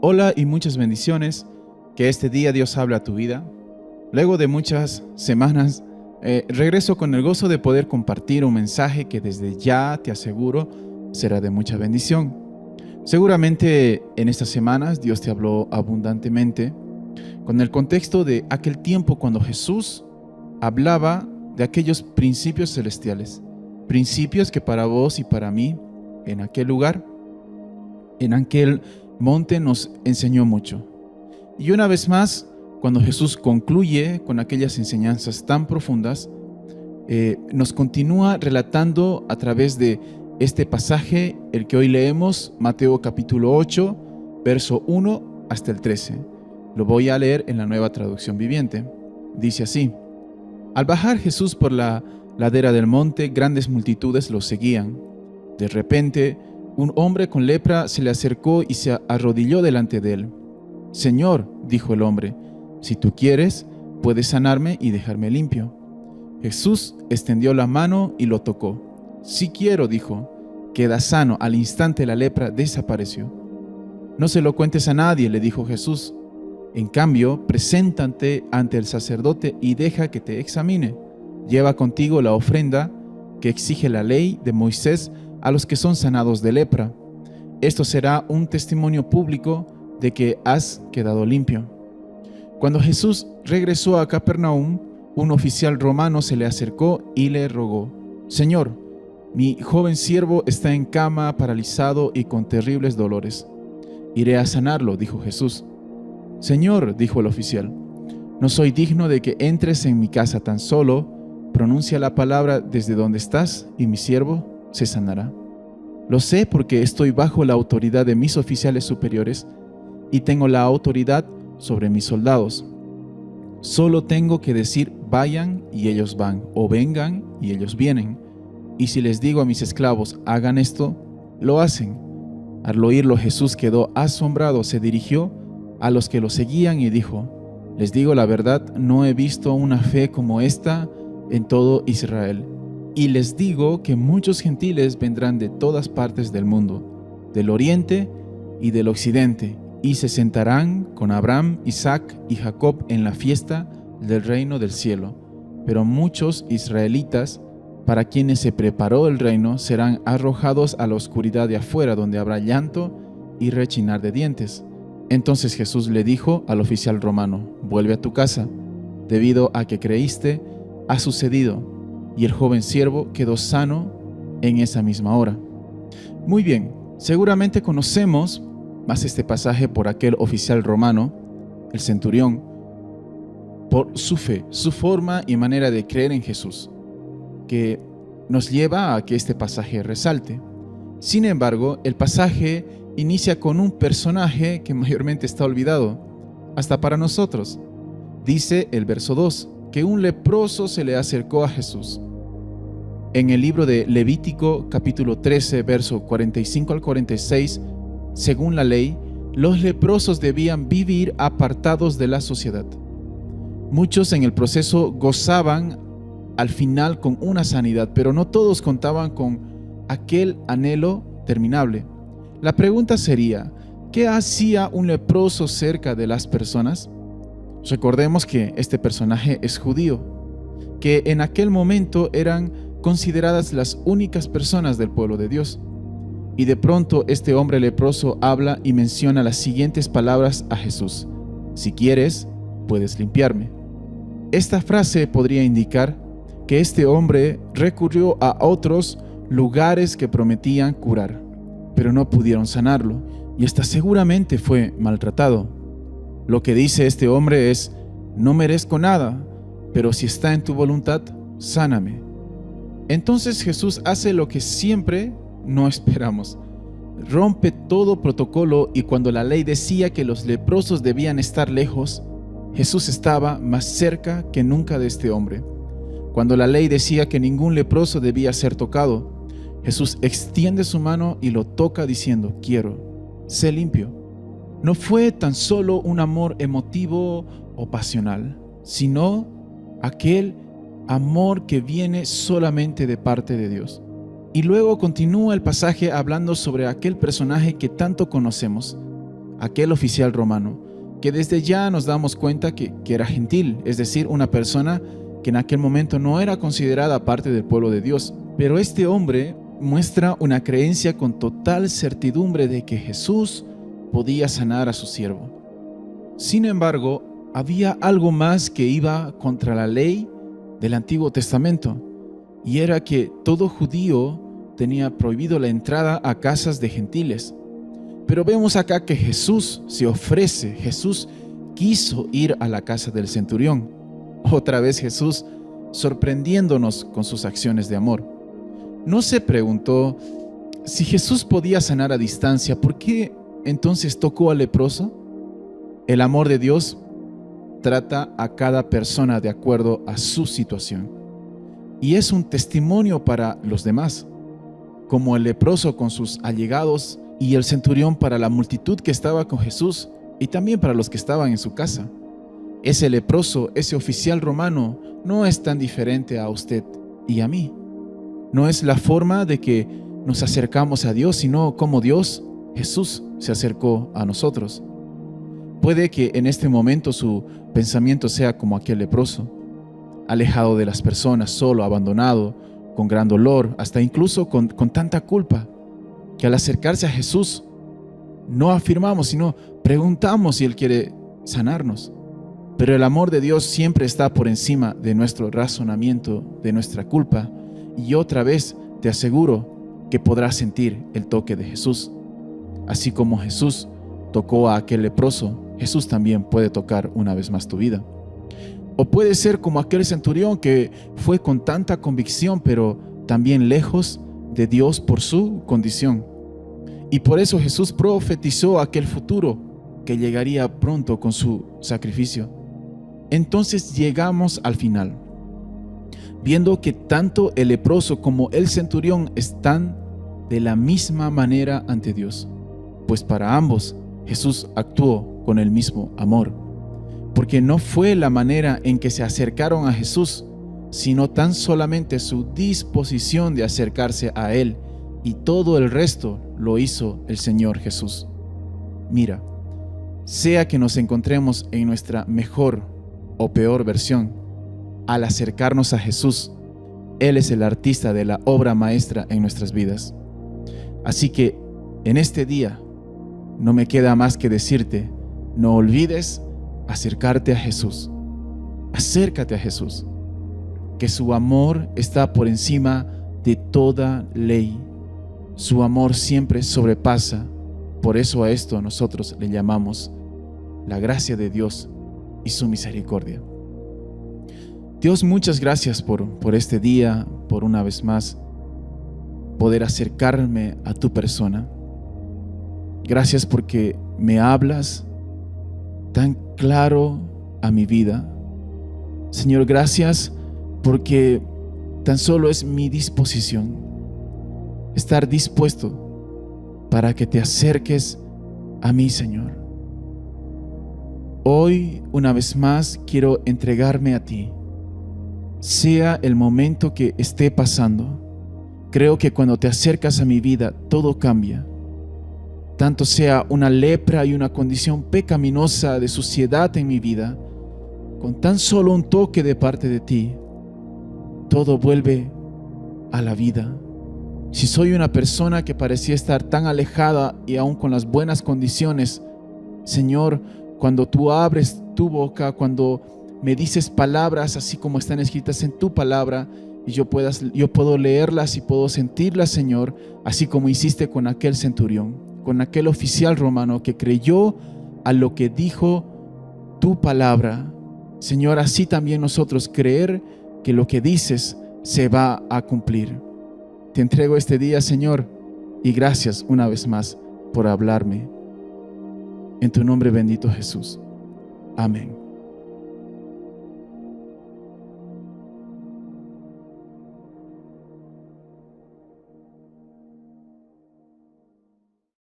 Hola y muchas bendiciones. Que este día Dios hable a tu vida. Luego de muchas semanas, regreso con el gozo de poder compartir un mensaje que desde ya te aseguro será de mucha bendición. Seguramente en estas semanas Dios te habló abundantemente con el contexto de aquel tiempo cuando Jesús hablaba de aquellos principios celestiales, principios que para vos y para mí en aquel lugar, en aquel monte nos enseñó mucho. Y una vez más, cuando Jesús concluye con aquellas enseñanzas tan profundas, nos continúa relatando a través de este pasaje, el que hoy leemos, Mateo capítulo 8, verso 1 hasta el 13. Lo voy a leer en la Nueva Traducción Viviente. Dice así: Al bajar Jesús por la ladera del monte, grandes multitudes lo seguían. De repente, un hombre con lepra se le acercó y se arrodilló delante de él. «Señor», dijo el hombre, «si tú quieres, puedes sanarme y dejarme limpio». Jesús extendió la mano y lo tocó. «Sí quiero», dijo. «Queda sano». Al instante la lepra desapareció. «No se lo cuentes a nadie», le dijo Jesús. «En cambio, preséntate ante el sacerdote y deja que te examine. Lleva contigo la ofrenda que exige la ley de Moisés a los que son sanados de lepra. Esto será un testimonio público de que has quedado limpio». Cuando Jesús regresó a Capernaum, un oficial romano se le acercó y le rogó: «Señor, mi joven siervo está en cama, paralizado y con terribles dolores». «Iré a sanarlo», dijo Jesús. «Señor», dijo el oficial, «no soy digno de que entres en mi casa, tan solo pronuncia la palabra desde donde estás y mi siervo se sanará. Lo sé porque estoy bajo la autoridad de mis oficiales superiores y tengo la autoridad sobre mis soldados. Solo tengo que decir vayan y ellos van, o vengan y ellos vienen. Y si les digo a mis esclavos hagan esto, lo hacen». Al oírlo, Jesús quedó asombrado, se dirigió a los que lo seguían y dijo: «Les digo la verdad, no he visto una fe como esta en todo Israel. Y les digo que muchos gentiles vendrán de todas partes del mundo, del oriente y del occidente, y se sentarán con Abraham, Isaac y Jacob en la fiesta del reino del cielo. Pero muchos israelitas, para quienes se preparó el reino, serán arrojados a la oscuridad de afuera, donde habrá llanto y rechinar de dientes». Entonces Jesús le dijo al oficial romano: «Vuelve a tu casa, debido a que creíste, ha sucedido». Y el joven siervo quedó sano en esa misma hora. Muy bien, seguramente conocemos más este pasaje por aquel oficial romano, el centurión, por su fe, su forma y manera de creer en Jesús, que nos lleva a que este pasaje resalte. Sin embargo, el pasaje inicia con un personaje que mayormente está olvidado, hasta para nosotros. Dice el verso 2, que un leproso se le acercó a Jesús. En el libro de Levítico, capítulo 13, verso 45 al 46, según la ley, los leprosos debían vivir apartados de la sociedad. Muchos en el proceso gozaban al final con una sanidad, pero no todos contaban con aquel anhelo terminable. La pregunta sería: ¿qué hacía un leproso cerca de las personas? Recordemos que este personaje es judío, que en aquel momento eran consideradas las únicas personas del pueblo de Dios. Y de pronto este hombre leproso habla y menciona las siguientes palabras a Jesús: «Si quieres, puedes limpiarme». Esta frase podría indicar que este hombre recurrió a otros lugares que prometían curar, pero no pudieron sanarlo, y hasta seguramente fue maltratado. Lo que dice este hombre es: «No merezco nada, pero si está en tu voluntad, sáname». Entonces Jesús hace lo que siempre no esperamos. Rompe todo protocolo, y cuando la ley decía que los leprosos debían estar lejos, Jesús estaba más cerca que nunca de este hombre. Cuando la ley decía que ningún leproso debía ser tocado, Jesús extiende su mano y lo toca diciendo: «Quiero, sé limpio». No fue tan solo un amor emotivo o pasional, sino aquel amor que viene solamente de parte de Dios. Y luego continúa el pasaje hablando sobre aquel personaje que tanto conocemos, aquel oficial romano, que desde ya nos damos cuenta que era gentil, es decir, una persona que en aquel momento no era considerada parte del pueblo de Dios. Pero este hombre muestra una creencia con total certidumbre de que Jesús podía sanar a su siervo. Sin embargo, había algo más que iba contra la ley del Antiguo Testamento, y era que todo judío tenía prohibido la entrada a casas de gentiles. Pero vemos acá que Jesús se ofrece, Jesús quiso ir a la casa del centurión. Otra vez Jesús sorprendiéndonos con sus acciones de amor. No se preguntó si Jesús podía sanar a distancia, ¿por qué entonces tocó al leproso? El amor de Dios trata a cada persona de acuerdo a su situación, y es un testimonio para los demás, como el leproso con sus allegados y el centurión para la multitud que estaba con Jesús y también para los que estaban en su casa. Ese leproso, ese oficial romano, no es tan diferente a usted y a mí. No es la forma de que nos acercamos a Dios, sino como Dios, Jesús, se acercó a nosotros. Puede que en este momento su pensamiento sea como aquel leproso, alejado de las personas, solo, abandonado, con gran dolor, hasta incluso con tanta culpa, que al acercarse a Jesús no afirmamos, sino preguntamos si Él quiere sanarnos. Pero el amor de Dios siempre está por encima de nuestro razonamiento, de nuestra culpa, y otra vez te aseguro que podrás sentir el toque de Jesús. Así como Jesús tocó a aquel leproso, Jesús también puede tocar una vez más tu vida. O puede ser como aquel centurión que fue con tanta convicción, pero también lejos de Dios por su condición. Y por eso Jesús profetizó aquel futuro que llegaría pronto con su sacrificio. Entonces llegamos al final, viendo que tanto el leproso como el centurión están de la misma manera ante Dios, pues para ambos Jesús actuó con el mismo amor, porque no fue la manera en que se acercaron a Jesús, sino tan solamente su disposición de acercarse a Él, y todo el resto lo hizo el Señor Jesús. Mira, sea que nos encontremos en nuestra mejor o peor versión, al acercarnos a Jesús, Él es el artista de la obra maestra en nuestras vidas. Así que en este día no me queda más que decirte, no olvides acercarte a Jesús. Acércate a Jesús, que su amor está por encima de toda ley. Su amor siempre sobrepasa. Por eso a esto nosotros le llamamos la gracia de Dios y su misericordia. Dios, muchas gracias por este día, por una vez más poder acercarme a tu persona. Gracias porque me hablas tan claro a mi vida. Señor, gracias porque tan solo es mi disposición estar dispuesto para que te acerques a mí, Señor. Hoy, una vez más, quiero entregarme a ti, sea el momento que esté pasando. Creo que cuando te acercas a mi vida, todo cambia. Tanto sea una lepra y una condición pecaminosa de suciedad en mi vida, con tan solo un toque de parte de ti, todo vuelve a la vida. Si soy una persona que parecía estar tan alejada y aún con las buenas condiciones, Señor, cuando tú abres tu boca, cuando me dices palabras así como están escritas en tu palabra, y yo puedo leerlas y puedo sentirlas, Señor, así como hiciste con aquel centurión, con aquel oficial romano que creyó a lo que dijo tu palabra. Señor, así también nosotros creer que lo que dices se va a cumplir. Te entrego este día, Señor, y gracias una vez más por hablarme. En tu nombre bendito, Jesús. Amén.